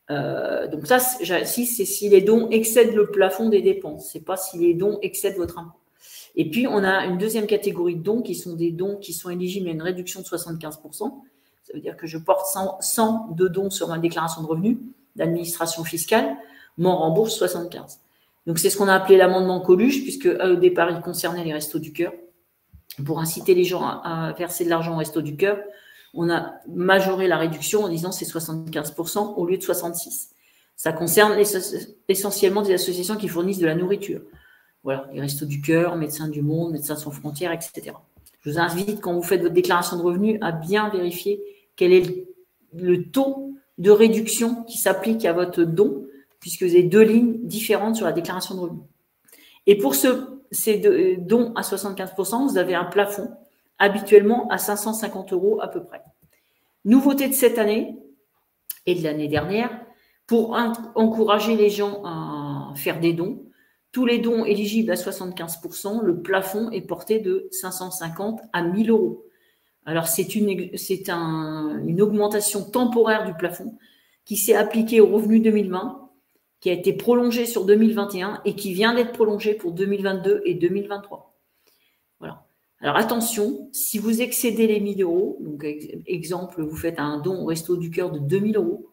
Donc ça, j'insiste, c'est si les dons excèdent le plafond des dépenses, c'est pas si les dons excèdent votre impôt. Et puis, on a une deuxième catégorie de dons qui sont des dons qui sont éligibles à une réduction de 75%. Ça veut dire que je porte 100 de dons sur ma déclaration de revenus d'administration fiscale, m'en rembourse 75. Donc, c'est ce qu'on a appelé l'amendement Coluche, puisque au départ, il concernait les Restos du Cœur. Pour inciter les gens à verser de l'argent aux Restos du Cœur, on a majoré la réduction en disant c'est 75% au lieu de 66%. Ça concerne essentiellement des associations qui fournissent de la nourriture. Voilà, les Restos du Cœur, Médecins du Monde, Médecins sans frontières, etc. Je vous invite, quand vous faites votre déclaration de revenus, à bien vérifier quel est le taux de réduction qui s'applique à votre don, puisque vous avez 2 lignes différentes sur la déclaration de revenus. Et pour ces dons à 75%, vous avez un plafond habituellement à 550 € à peu près. Nouveauté de cette année et de l'année dernière, pour encourager les gens à faire des dons, tous les dons éligibles à 75%, le plafond est porté de 550 à 1 000 euros. Alors, c'est une augmentation temporaire du plafond qui s'est appliquée au revenu 2020, qui a été prolongée sur 2021 et qui vient d'être prolongée pour 2022 et 2023. Voilà. Alors, attention, si vous excédez les 1 000 euros, donc exemple, vous faites un don au Resto du Cœur de 2 000 euros,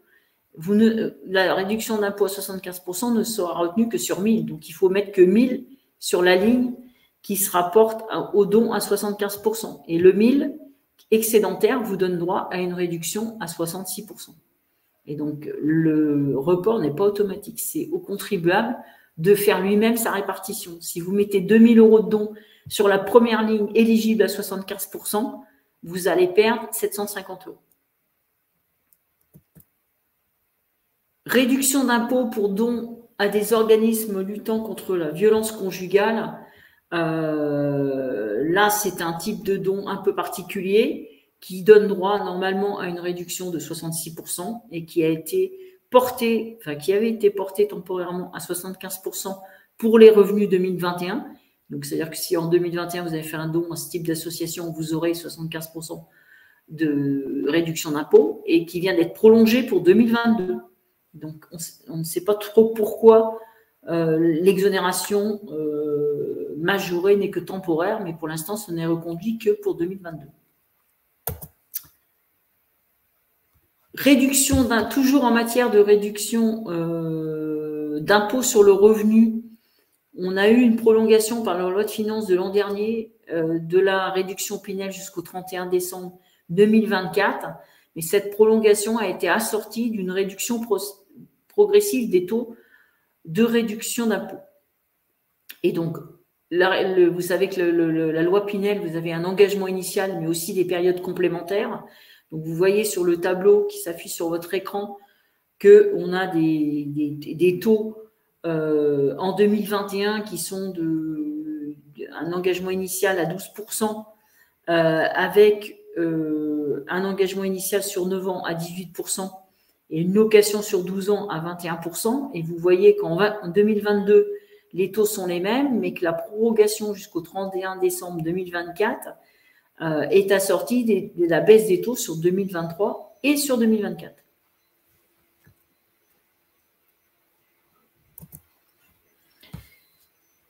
la réduction d'impôt à 75% ne sera retenue que sur 1 000. Donc, il faut mettre que 1 000 sur la ligne qui se rapporte au don à 75%. Et le 1 000 excédentaire vous donne droit à une réduction à 66%. Et donc, le report n'est pas automatique. C'est au contribuable de faire lui-même sa répartition. Si vous mettez 2 000 euros de dons sur la première ligne éligible à 75%, vous allez perdre 750 euros. Réduction d'impôt pour dons à des organismes luttant contre la violence conjugale. Là, c'est un type de don un peu particulier qui donne droit normalement à une réduction de 66% et qui avait été porté temporairement à 75% pour les revenus 2021. Donc, c'est-à-dire que si en 2021, vous avez fait un don à ce type d'association, vous aurez 75% de réduction d'impôt et qui vient d'être prolongé pour 2022. Donc, on ne sait pas trop pourquoi l'exonération majorée n'est que temporaire, mais pour l'instant, ce n'est reconduit que pour 2022. Toujours en matière de réduction d'impôt sur le revenu, on a eu une prolongation par la loi de finances de l'an dernier de la réduction Pinel jusqu'au 31 décembre 2024. Mais cette prolongation a été assortie d'une réduction progressive des taux de réduction d'impôt. Et donc, vous savez que la loi Pinel, vous avez un engagement initial, mais aussi des périodes complémentaires. Donc, vous voyez sur le tableau qui s'affiche sur votre écran qu'on a des taux en 2021 qui sont un engagement initial à 12%, avec un engagement initial sur 9 ans à 18% et une location sur 12 ans à 21%. Et vous voyez qu'en 2022, les taux sont les mêmes, mais que la prorogation jusqu'au 31 décembre 2024 est assortie de la baisse des taux sur 2023 et sur 2024.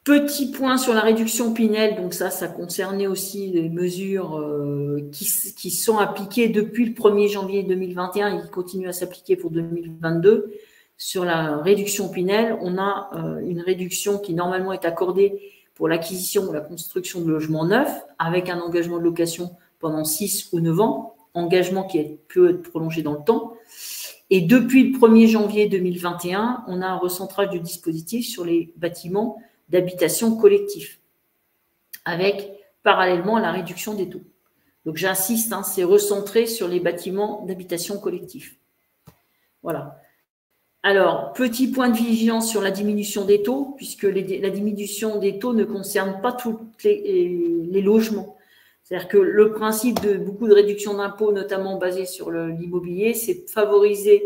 Petit point sur la réduction Pinel, donc ça concernait aussi les mesures qui sont appliquées depuis le 1er janvier 2021 et qui continuent à s'appliquer pour 2022. Sur la réduction Pinel, on a une réduction qui normalement est accordée pour l'acquisition ou la construction de logements neufs avec un engagement de location pendant 6 ou 9 ans, engagement qui peut être prolongé dans le temps. Et depuis le 1er janvier 2021, on a un recentrage du dispositif sur les bâtiments d'habitation collectif, avec parallèlement la réduction des taux. Donc j'insiste, c'est recentré sur les bâtiments d'habitation collectif. Voilà. Alors, petit point de vigilance sur la diminution des taux, puisque la diminution des taux ne concerne pas tous les logements. C'est-à-dire que le principe de beaucoup de réductions d'impôts, notamment basées sur l'immobilier, c'est de favoriser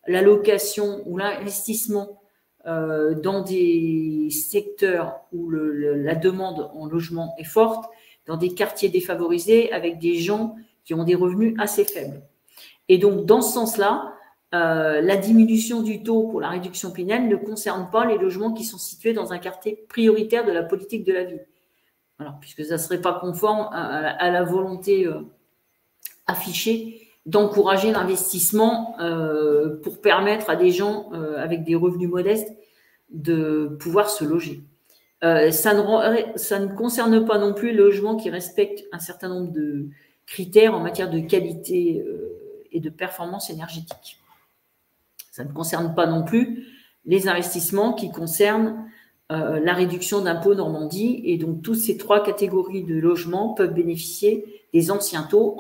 la location ou l'investissement dans des secteurs où la demande en logement est forte, dans des quartiers défavorisés, avec des gens qui ont des revenus assez faibles. Et donc, dans ce sens-là, la diminution du taux pour la réduction Pinel ne concerne pas les logements qui sont situés dans un quartier prioritaire de la politique de la ville. Alors, puisque ça ne serait pas conforme à la volonté affichée d'encourager l'investissement pour permettre à des gens avec des revenus modestes de pouvoir se loger. Ça ne concerne pas non plus les logements qui respectent un certain nombre de critères en matière de qualité et de performance énergétique. Ça ne concerne pas non plus les investissements qui concernent la réduction d'impôt Normandie. Et donc, toutes ces 3 catégories de logements peuvent bénéficier des anciens taux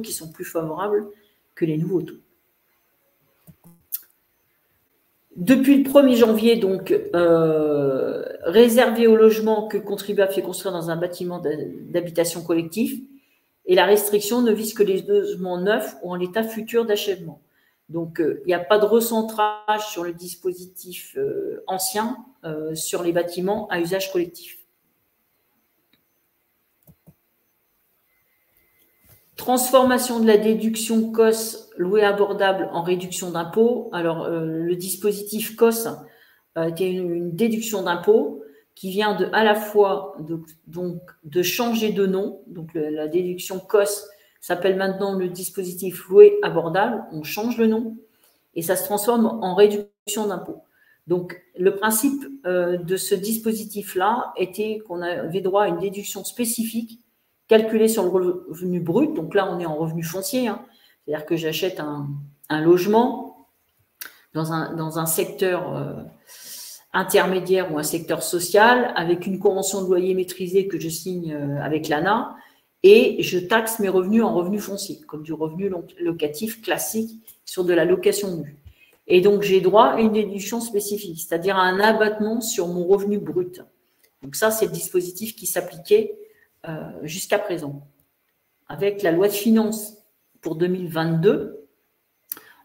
qui sont plus favorables que les nouveaux taux. Depuis le 1er janvier, donc, réservé aux logements que le contribuable fait construire dans un bâtiment d'habitation collectif, et la restriction ne vise que les logements neufs ou en l'état futur d'achèvement. Donc, il n'y a pas de recentrage sur le dispositif ancien sur les bâtiments à usage collectif. Transformation de la déduction COS loué abordable en réduction d'impôt. Alors, le dispositif COS était une déduction d'impôt qui vient à la fois de changer de nom. Donc, la déduction COS s'appelle maintenant le dispositif loué abordable. On change le nom et ça se transforme en réduction d'impôt. Donc, le principe de ce dispositif-là était qu'on avait droit à une déduction spécifique calculée sur le revenu brut. Donc là, on est en revenu foncier. Hein. C'est-à-dire que j'achète un logement dans un secteur intermédiaire ou un secteur social avec une convention de loyer maîtrisée que je signe avec l'ANA et je taxe mes revenus en revenus fonciers, comme du revenu locatif classique sur de la location nue. Et donc, j'ai droit à une déduction spécifique, c'est-à-dire à un abattement sur mon revenu brut. Donc ça, c'est le dispositif qui s'appliquait jusqu'à présent. Avec la loi de finances pour 2022,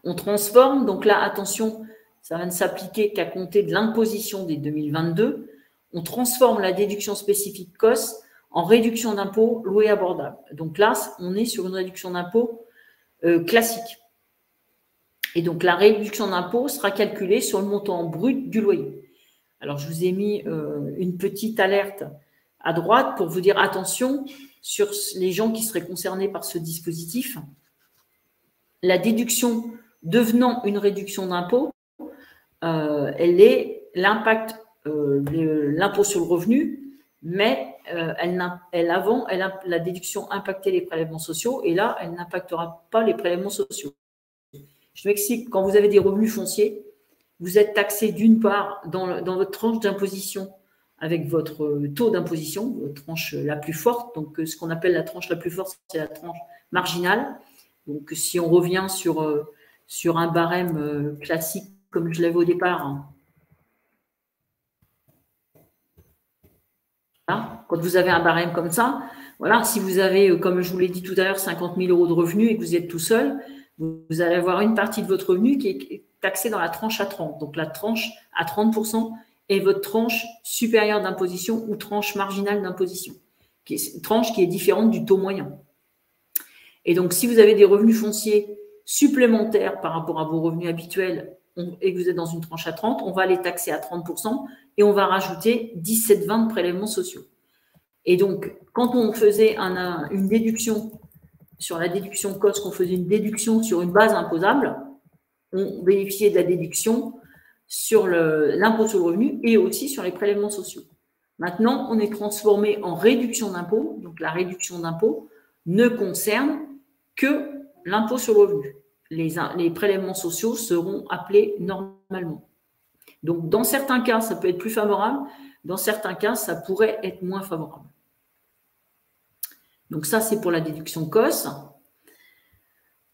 on transforme, donc là, attention, ça va ne s'appliquer qu'à compter de l'imposition des 2022, on transforme la déduction spécifique COS en réduction d'impôt loué abordable. Donc là, on est sur une réduction d'impôt classique. Et donc, la réduction d'impôt sera calculée sur le montant brut du loyer. Alors, je vous ai mis une petite alerte à droite pour vous dire attention sur les gens qui seraient concernés par ce dispositif. La déduction devenant une réduction d'impôt, elle est l'impact, l'impôt sur le revenu, mais la déduction impactait les prélèvements sociaux et là, elle n'impactera pas les prélèvements sociaux. Je m'explique, quand vous avez des revenus fonciers, vous êtes taxé d'une part dans votre tranche d'imposition avec votre taux d'imposition, votre tranche la plus forte. Donc, ce qu'on appelle la tranche la plus forte, c'est la tranche marginale. Donc, si on revient sur un barème classique, comme je l'avais au départ, hein, voilà, quand vous avez un barème comme ça, voilà, si vous avez, comme je vous l'ai dit tout à l'heure, 50 000 € de revenus et que vous êtes tout seul, vous allez avoir une partie de votre revenu qui est taxée dans la tranche à 30. Donc, la tranche à 30% est votre tranche supérieure d'imposition ou tranche marginale d'imposition, qui est une tranche qui est différente du taux moyen. Et donc, si vous avez des revenus fonciers supplémentaires par rapport à vos revenus habituels et que vous êtes dans une tranche à 30, on va les taxer à 30% et on va rajouter 17,20 de prélèvements sociaux. Et donc, quand on faisait une déduction sur la déduction COS, qu'on faisait une déduction sur une base imposable, on bénéficiait de la déduction sur l'impôt sur le revenu et aussi sur les prélèvements sociaux. Maintenant, on est transformé en réduction d'impôt. Donc, la réduction d'impôt ne concerne que l'impôt sur le revenu. Les prélèvements sociaux seront appelés normalement. Donc, dans certains cas, ça peut être plus favorable. Dans certains cas, ça pourrait être moins favorable. Donc, ça, c'est pour la déduction COS.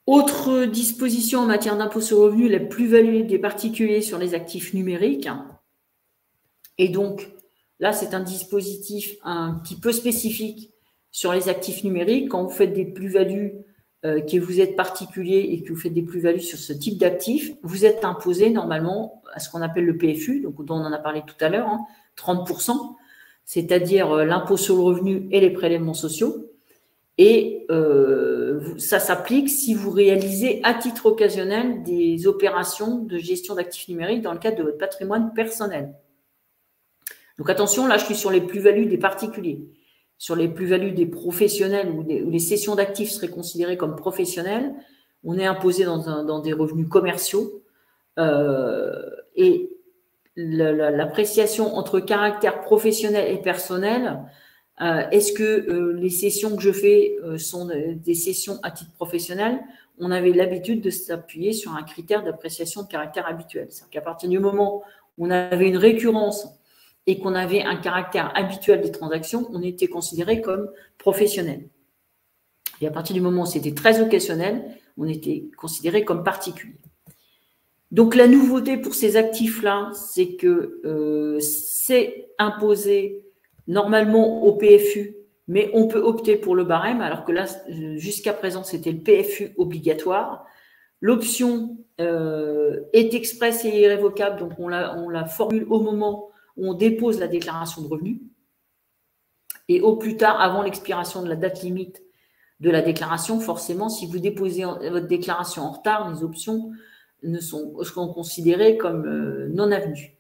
Autre disposition en matière d'impôt sur le revenu, la plus-value des particuliers sur les actifs numériques. Et donc, là, c'est un dispositif un petit peu spécifique sur les actifs numériques. Quand vous faites des plus-values, que vous êtes particulier et que vous faites des plus-values sur ce type d'actifs, vous êtes imposé normalement à ce qu'on appelle le PFU, donc dont on en a parlé tout à l'heure, hein, 30%, c'est-à-dire l'impôt sur le revenu et les prélèvements sociaux. Et ça s'applique si vous réalisez à titre occasionnel des opérations de gestion d'actifs numériques dans le cadre de votre patrimoine personnel. Donc attention, là je suis sur les plus-values des particuliers. Sur les plus-values des professionnels où les cessions d'actifs seraient considérées comme professionnelles, on est imposé dans des revenus commerciaux et l'appréciation entre caractère professionnel et personnel. Est-ce que les cessions que je fais sont des cessions à titre professionnel? On avait l'habitude de s'appuyer sur un critère d'appréciation de caractère habituel. C'est-à-dire qu'à partir du moment où on avait une récurrence et qu'on avait un caractère habituel des transactions, on était considéré comme professionnel. Et à partir du moment où c'était très occasionnel, on était considéré comme particulier. Donc, la nouveauté pour ces actifs-là, c'est que c'est imposé normalement au PFU, mais on peut opter pour le barème, alors que là, jusqu'à présent, c'était le PFU obligatoire. L'option est expresse et irrévocable, donc on la formule au moment où on dépose la déclaration de revenus et au plus tard avant l'expiration de la date limite de la déclaration. Forcément, si vous déposez votre déclaration en retard, les options seront considérées comme non avenues.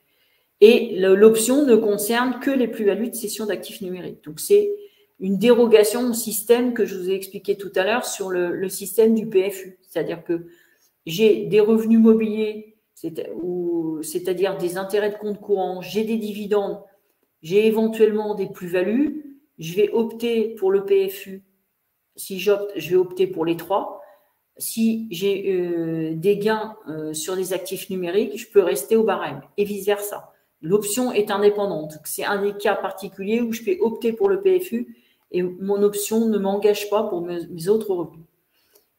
Et l'option ne concerne que les plus-values de cession d'actifs numériques. Donc, c'est une dérogation au système que je vous ai expliqué tout à l'heure sur le système du PFU. C'est-à-dire que j'ai des revenus mobiliers, c'est-à-dire des intérêts de compte courant, j'ai des dividendes, j'ai éventuellement des plus-values, je vais opter pour le PFU. Si j'opte, je vais opter pour les trois. Si j'ai des gains sur des actifs numériques, je peux rester au barème et vice-versa. L'option est indépendante. C'est un des cas particuliers où je peux opter pour le PFU et mon option ne m'engage pas pour mes autres revenus.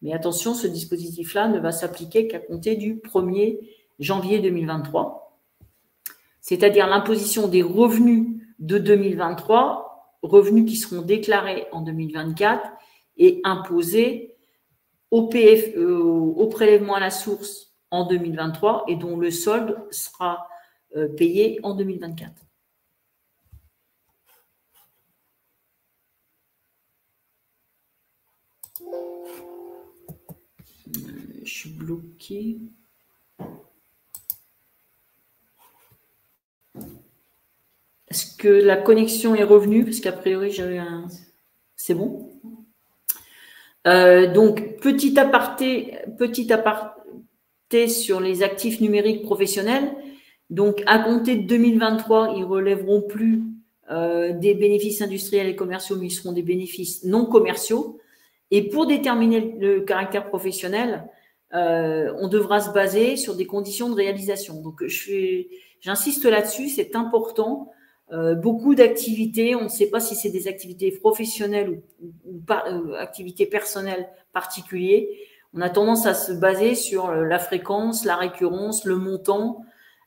Mais attention, ce dispositif-là ne va s'appliquer qu'à compter du 1er janvier 2023, c'est-à-dire l'imposition des revenus de 2023, revenus qui seront déclarés en 2024 et imposés au prélèvement à la source en 2023 et dont le solde sera payé en 2024. Je suis bloquée. Est-ce que la connexion est revenue? Parce qu'a priori, j'avais un... C'est bon? Donc, petit aparté sur les actifs numériques professionnels. Donc, à compter de 2023, ils ne relèveront plus des bénéfices industriels et commerciaux, mais ils seront des bénéfices non commerciaux. Et pour déterminer le caractère professionnel, on devra se baser sur des conditions de réalisation. Donc, j'insiste là-dessus, c'est important. Beaucoup d'activités, on ne sait pas si c'est des activités professionnelles ou activités personnelles particulières. On a tendance à se baser sur la fréquence, la récurrence, le montant.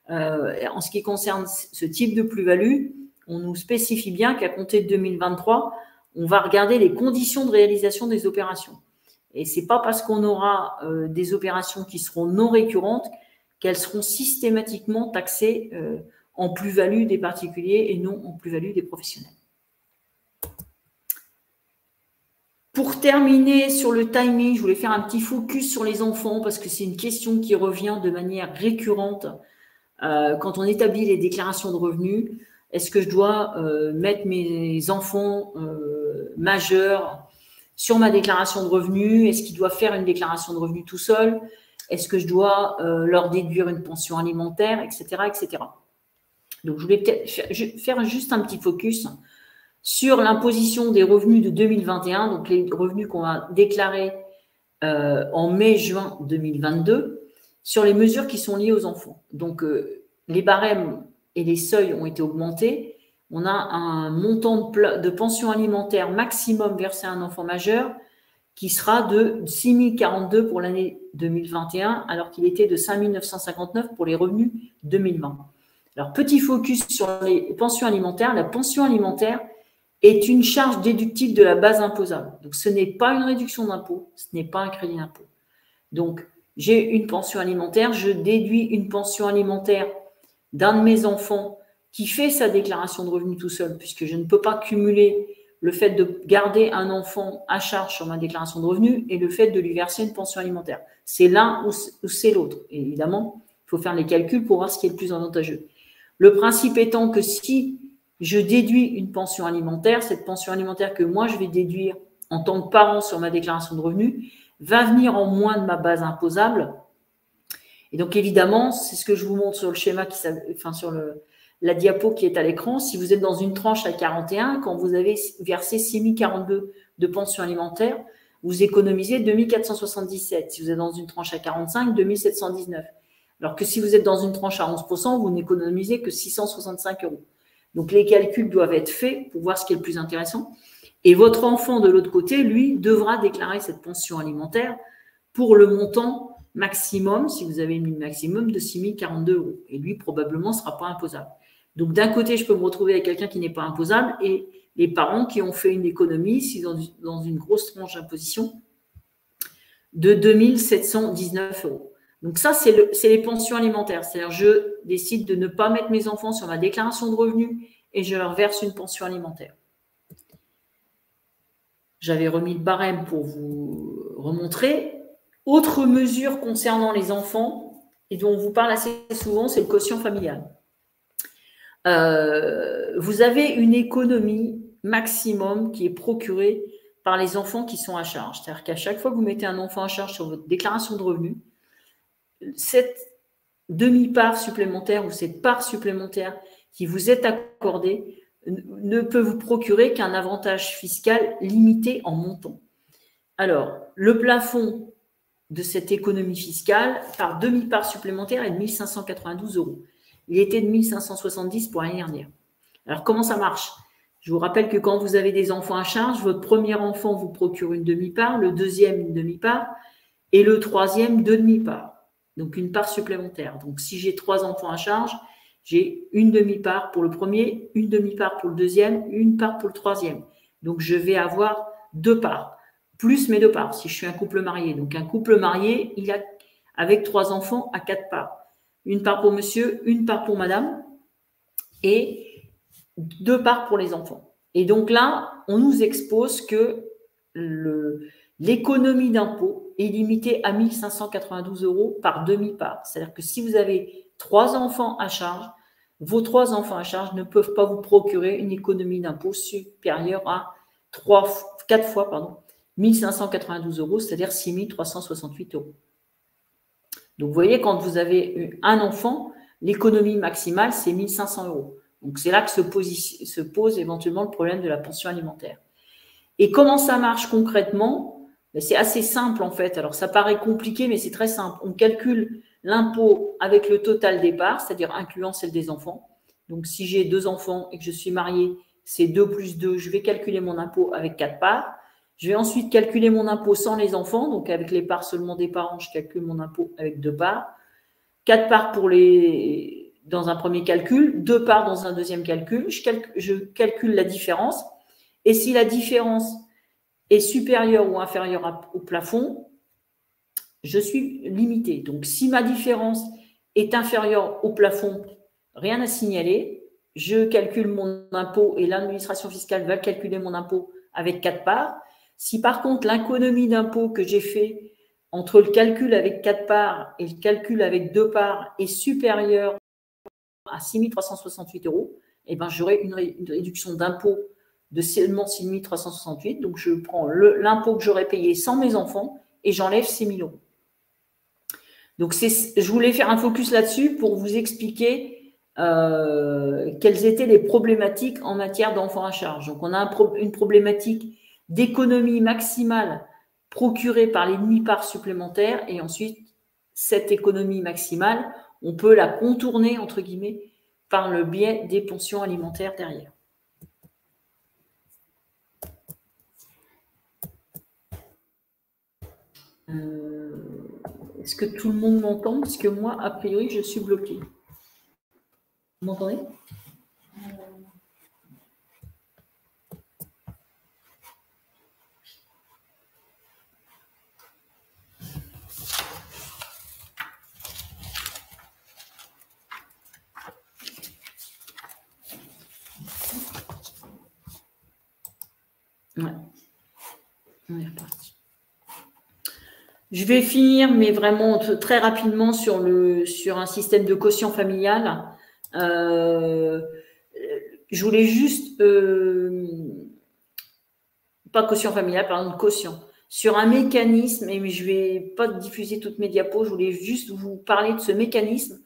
En ce qui concerne ce type de plus-value, on nous spécifie bien qu'à compter de 2023, on va regarder les conditions de réalisation des opérations. Et ce n'est pas parce qu'on aura des opérations qui seront non récurrentes qu'elles seront systématiquement taxées en plus-value des particuliers et non en plus-value des professionnels. Pour terminer sur le timing, je voulais faire un petit focus sur les enfants parce que c'est une question qui revient de manière récurrente quand on établit les déclarations de revenus. Est-ce que je dois mettre mes enfants majeurs sur ma déclaration de revenus? Est-ce qu'ils doivent faire une déclaration de revenus tout seul? Est-ce que je dois leur déduire une pension alimentaire, etc., etc. Donc, je voulais peut-être faire juste un petit focus sur l'imposition des revenus de 2021, donc les revenus qu'on va déclarer en mai-juin 2022, sur les mesures qui sont liées aux enfants. Donc, les barèmes et les seuils ont été augmentés. On a un montant de pension alimentaire maximum versé à un enfant majeur qui sera de 6 042 pour l'année 2021, alors qu'il était de 5 959 pour les revenus 2020. Alors, petit focus sur les pensions alimentaires. La pension alimentaire est une charge déductible de la base imposable. Donc, ce n'est pas une réduction d'impôt, ce n'est pas un crédit d'impôt. Donc, j'ai une pension alimentaire, je déduis une pension alimentaire d'un de mes enfants qui fait sa déclaration de revenus tout seul, puisque je ne peux pas cumuler le fait de garder un enfant à charge sur ma déclaration de revenus et le fait de lui verser une pension alimentaire. C'est l'un ou c'est l'autre. Et évidemment, il faut faire les calculs pour voir ce qui est le plus avantageux. Le principe étant que si je déduis une pension alimentaire, cette pension alimentaire que moi je vais déduire en tant que parent sur ma déclaration de revenus va venir en moins de ma base imposable. Et donc évidemment, c'est ce que je vous montre sur le schéma, sur la diapo qui est à l'écran. Si vous êtes dans une tranche à 41, quand vous avez versé 6 042 de pension alimentaire, vous économisez 2 477. Si vous êtes dans une tranche à 45, 2 719. Alors que si vous êtes dans une tranche à 11%, vous n'économisez que 665 €. Donc, les calculs doivent être faits pour voir ce qui est le plus intéressant. Et votre enfant, de l'autre côté, lui, devra déclarer cette pension alimentaire pour le montant maximum, si vous avez mis le maximum, de 6 042 €. Et lui, probablement, ne sera pas imposable. Donc, d'un côté, je peux me retrouver avec quelqu'un qui n'est pas imposable et les parents qui ont fait une économie, si dans une grosse tranche d'imposition, de 2 719 €. Donc ça, c'est les pensions alimentaires. C'est-à-dire, je décide de ne pas mettre mes enfants sur ma déclaration de revenus et je leur verse une pension alimentaire. J'avais remis le barème pour vous remontrer. Autre mesure concernant les enfants, et dont on vous parle assez souvent, c'est le quotient familial. Vous avez une économie maximum qui est procurée par les enfants qui sont à charge. C'est-à-dire qu'à chaque fois que vous mettez un enfant à charge sur votre déclaration de revenus, cette demi-part supplémentaire ou cette part supplémentaire qui vous est accordée ne peut vous procurer qu'un avantage fiscal limité en montant. Alors, le plafond de cette économie fiscale par demi-part supplémentaire est de 1 592 €. Il était de 1 570 € pour l'année dernière. Alors, comment ça marche? Je vous rappelle que quand vous avez des enfants à charge, votre premier enfant vous procure une demi-part, le deuxième une demi-part et le troisième deux demi-parts. Donc, une part supplémentaire. Donc, si j'ai 3 enfants à charge, j'ai une demi-part pour le premier, une demi-part pour le deuxième, une part pour le troisième. Donc, je vais avoir 2 parts, plus mes 2 parts, si je suis un couple marié. Donc, un couple marié, il a, avec 3 enfants, à 4 parts. Une part pour monsieur, une part pour madame et 2 parts pour les enfants. Et donc là, on nous expose que l'économie d'impôt est limitée à 1 592 € par demi-part. C'est-à-dire que si vous avez 3 enfants à charge, vos 3 enfants à charge ne peuvent pas vous procurer une économie d'impôt supérieure à 4 fois 1 592 €, c'est-à-dire 6 368 €. Donc, vous voyez, quand vous avez un enfant, l'économie maximale, c'est 1 500 €. Donc, c'est là que se pose éventuellement le problème de la pension alimentaire. Et comment ça marche concrètement? C'est assez simple, en fait. Alors, ça paraît compliqué, mais c'est très simple. On calcule l'impôt avec le total des parts, c'est-à-dire incluant celle des enfants. Donc, si j'ai 2 enfants et que je suis mariée, c'est 2 plus 2. Je vais calculer mon impôt avec 4 parts. Je vais ensuite calculer mon impôt sans les enfants, donc avec les parts seulement des parents, je calcule mon impôt avec 2 parts. 4 parts dans un premier calcul, 2 parts dans un deuxième calcul. Je calcule la différence. Et si la différence est supérieure ou inférieure au plafond, je suis limité. Donc, si ma différence est inférieure au plafond, rien à signaler. Je calcule mon impôt et l'administration fiscale va calculer mon impôt avec 4 parts. Si par contre, l'économie d'impôt que j'ai fait entre le calcul avec 4 parts et le calcul avec 2 parts est supérieure à 6 368 €, eh ben, j'aurai une réduction d'impôt de seulement 6 368 €. Donc, je prends l'impôt que j'aurais payé sans mes enfants et j'enlève 6 000 €. Donc, je voulais faire un focus là-dessus pour vous expliquer quelles étaient les problématiques en matière d'enfants à charge. Donc, on a une problématique d'économie maximale procurée par les demi-parts supplémentaires et ensuite, cette économie maximale, on peut la contourner, entre guillemets, par le biais des pensions alimentaires derrière. Est-ce que tout le monde m'entend? Parce que moi, a priori, je suis bloquée. Vous m'entendez? Ouais. On est reparti. Je vais finir, mais vraiment très rapidement sur un système de quotient familial. Je voulais juste, pas quotient familial, pardon, quotient, sur un mécanisme, mais je ne vais pas diffuser toutes mes diapos, je voulais juste vous parler de ce mécanisme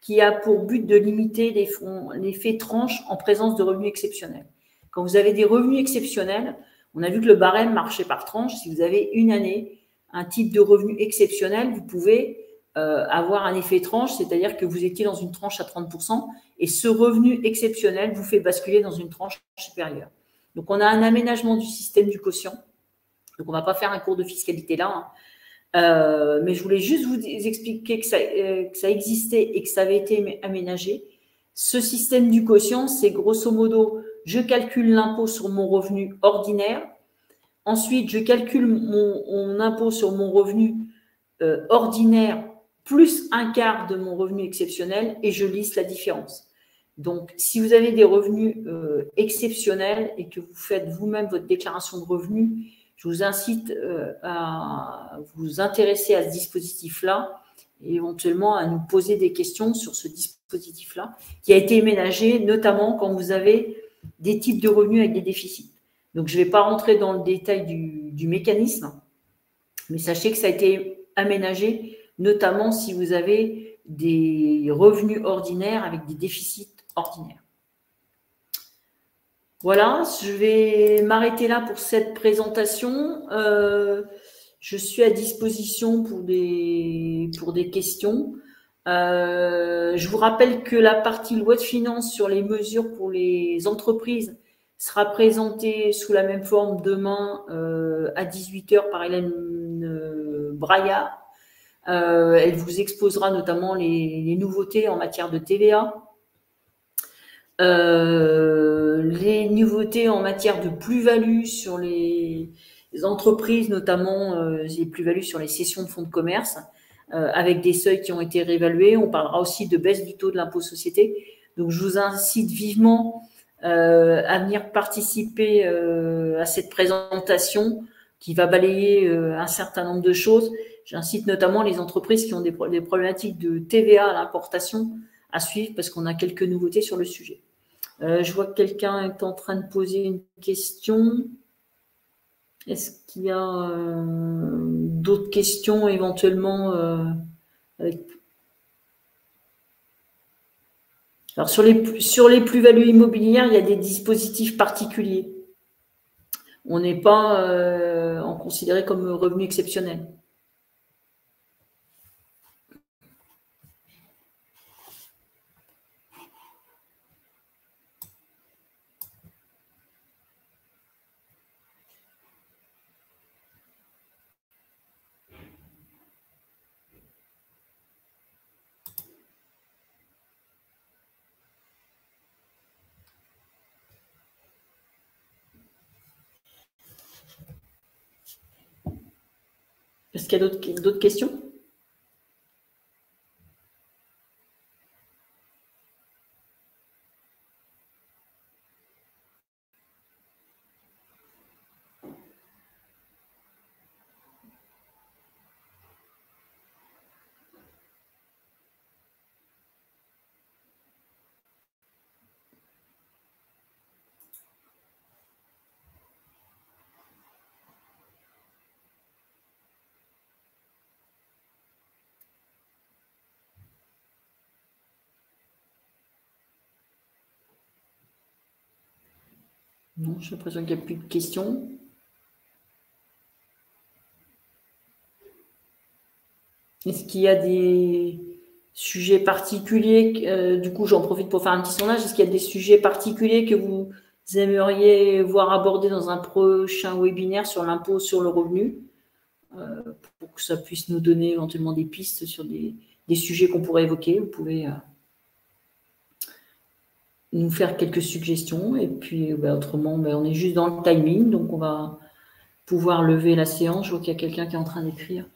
qui a pour but de limiter l'effet tranche en présence de revenus exceptionnels. Quand vous avez des revenus exceptionnels, on a vu que le barème marchait par tranche. Si vous avez une année, un type de revenu exceptionnel, vous pouvez avoir un effet tranche, c'est-à-dire que vous étiez dans une tranche à 30% et ce revenu exceptionnel vous fait basculer dans une tranche supérieure. Donc, on a un aménagement du système du quotient. Donc, on ne va pas faire un cours de fiscalité là, mais je voulais juste vous expliquer que ça existait et que ça avait été aménagé. Ce système du quotient, c'est grosso modo, je calcule l'impôt sur mon revenu ordinaire. Ensuite, je calcule mon impôt sur mon revenu ordinaire plus un quart de mon revenu exceptionnel et je lisse la différence. Donc, si vous avez des revenus exceptionnels et que vous faites vous-même votre déclaration de revenus, je vous incite à vous intéresser à ce dispositif-là et éventuellement à nous poser des questions sur ce dispositif-là qui a été ménagé, notamment quand vous avez des types de revenus avec des déficits. Donc, je ne vais pas rentrer dans le détail du mécanisme, mais sachez que ça a été aménagé, notamment si vous avez des revenus ordinaires avec des déficits ordinaires. Voilà, je vais m'arrêter là pour cette présentation. Je suis à disposition pour des questions. Je vous rappelle que la partie loi de finances sur les mesures pour les entreprises sera présentée sous la même forme demain à 18h par Hélène Braillard. Elle vous exposera notamment les nouveautés en matière de TVA, les nouveautés en matière de plus-value sur les entreprises, notamment les plus-values sur les cessions de fonds de commerce, avec des seuils qui ont été réévalués. On parlera aussi de baisse du taux de l'impôt société. Donc, je vous incite vivement à venir participer à cette présentation qui va balayer un certain nombre de choses. J'incite notamment les entreprises qui ont des problématiques de TVA à l'importation à suivre parce qu'on a quelques nouveautés sur le sujet. Je vois que quelqu'un est en train de poser une question. Est-ce qu'il y a d'autres questions éventuellement Alors, sur les plus-values immobilières, il y a des dispositifs particuliers. On n'est pas considéré comme revenu exceptionnel. Est-ce qu'il y a d'autres questions ? Non, j'ai l'impression qu'il n'y a plus de questions. Est-ce qu'il y a des sujets particuliers du coup, j'en profite pour faire un petit sondage. Est-ce qu'il y a des sujets particuliers que vous aimeriez voir abordés dans un prochain webinaire sur l'impôt sur le revenu pour que ça puisse nous donner éventuellement des pistes sur des sujets qu'on pourrait évoquer. Vous pouvez nous faire quelques suggestions. Et puis, autrement, on est juste dans le timing. Donc, on va pouvoir lever la séance. Je vois qu'il y a quelqu'un qui est en train d'écrire.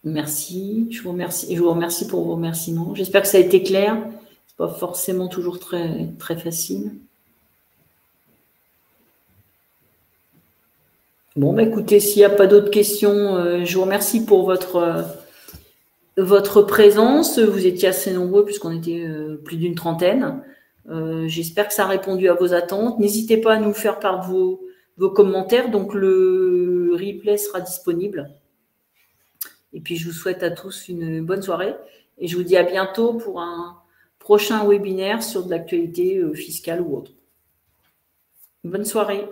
Merci. Je vous remercie. Et je vous remercie pour vos remerciements. J'espère que ça a été clair. Ce n'est pas forcément toujours très, très facile. Bon, écoutez, s'il n'y a pas d'autres questions, je vous remercie pour votre présence. Vous étiez assez nombreux puisqu'on était plus d'une trentaine. J'espère que ça a répondu à vos attentes. N'hésitez pas à nous faire part de vos commentaires. Donc, le replay sera disponible. Et puis, je vous souhaite à tous une bonne soirée. Et je vous dis à bientôt pour un prochain webinaire sur de l'actualité fiscale ou autre. Bonne soirée.